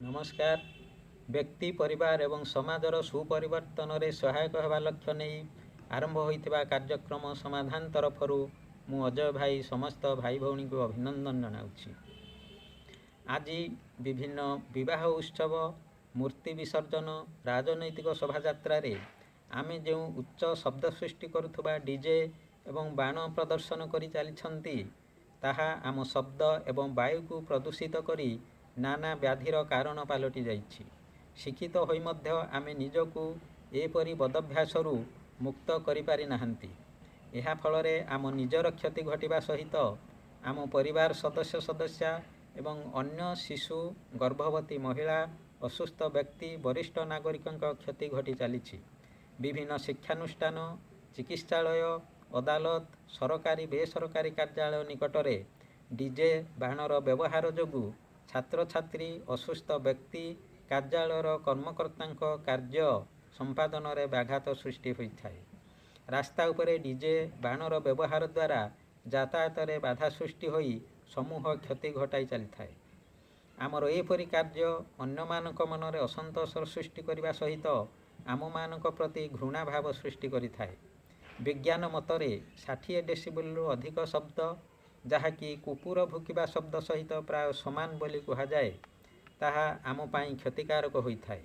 नमस्कार। व्यक्ति परिवार एवं समाजर सुपरिवर्तन में सहायक होगा लक्ष्य नहीं आरंभ होता कार्यक्रम समाधान तरफर मु अजय भाई समस्त भाई भौणी को अभिनंदन जनाऊँगी। आज विभिन्न विवाह उत्सव मूर्ति विसर्जन राजनैतिक शोभायात्रा आमे जो उच्च शब्द सृष्टि करुवा डीजे एवं बाण प्रदर्शन कर चली ताहा आम शब्द एवं वायु को प्रदूषित करी नाना व्याधिर कारण पलटि जाइछि। शिक्षित होई मध्य आमे निजकू एपरी बदभ्यासरू मुक्त करि पारि नाहंती। एहा फलरे आम निजर क्षति घटिबा सहित आम परिवार सदस्य सदस्या एवं अन्य शिशु गर्भवती महिला असुस्थ व्यक्ति वरिष्ठ नागरिकंक क्षति घटी चलिछि। विभिन्न शिक्षानुष्ठान चिकित्सालय अदालत सरकारी बेसरकारी कार्यालय निकटरे डीजे बाणर व्यवहार जोगु छात्र छात्री असुस्थ व्यक्ति कार्यालयर कर्मकर्तांक कार्य संपादन रे व्याघात सृष्टि होता है। रास्ता उपरे डीजे बाणर व्यवहार द्वारा यातायात रे बाधा सृष्टि होई समूह क्षति घटाई चली थाए। आमर एपरी कार्य अन्य मानक मन रे असंतोष सृष्टि करने सहित आम मानक प्रति घृणा भाव सृष्टि करि थाए। विज्ञान मतरे 60 डेसिबल अधिक शब्द जहाँकि कुकुर भुकिबा शब्द सहित प्राय समान बोली कहुए ताहा आम पाई क्षतिकारक होता है।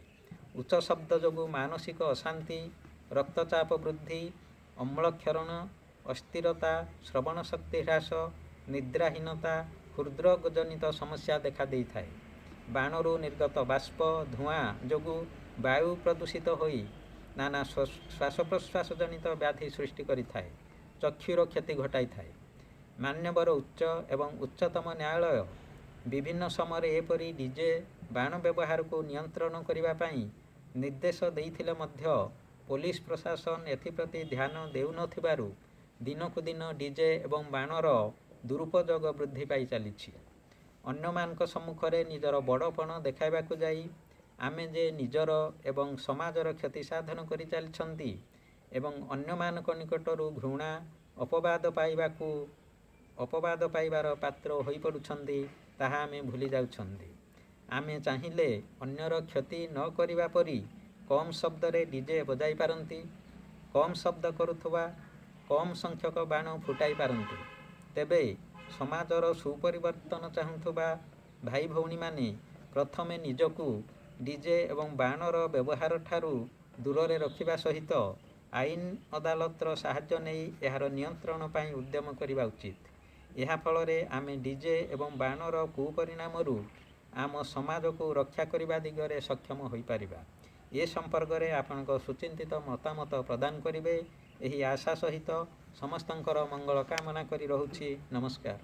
उच्च शब्द जोगु मानसिक अशांति रक्तचाप वृद्धि अम्लक्षरण अस्थिरता श्रवण शक्ति ह्रास निद्राहीनता हृदरोग जनित समस्या देखा दे थाए। बाणरू निर्गत बाष्प धुआं जोगु वायु प्रदूषित होई नाना श्वास प्रश्वास जनित व्याधि सृष्टि करि थाए। चक्षुर क्षति घटाई थाए। मान्यवर उच्च एवं उच्चतम न्यायालय विभिन्न समय एपरी डीजे बाण व्यवहार को नियंत्रण करने पाई निर्देश देइथिले मध्य पुलिस प्रशासन एथिप्रति ध्यान देउनथिबारु दिनकु दिन डीजे एवं बाणर दुरुपयोग वृद्धि पाई चलिछि। अन्यमानक सम्मुखरे निजर बड़पण देखाइबाकु जाई आमे जे निजर एवं समाजर क्षति साधन करि चलिछंती एवं अन्यमानक निकटरू घृणा अपवाद पाइबार पात्र होई पड़ुछंती ताहा आमे भूली जाउछंती। आमे चाहिले अन्यर क्षति न करिबा परी कम शब्द रे डीजे बजाई पारंती, कम शब्द करुथुवा कम संख्यक बाण फुटाई पारंती। तेबे समाजर सुपरिवर्तन चाहुथुवा भाई भौणी माने प्रथमे निजकू डीजे एवं बाणर व्यवहार ठारू दूर रखिबा सहित आईन अदालतर साहाय्य नहीं एहार नियंत्रण पाई उद्यम करिबा उचित। एहा फलरे आमे डीजे एवं बाणर कुपरिणामरू आम समाज को रक्षा करने दिगरे सक्षम हो पारिबा। ए संपर्क में आपनक सुचिंतित मतामत प्रदान करिवे एही आशा सहित समस्तंकर मंगल कामना करी रहुछि। नमस्कार।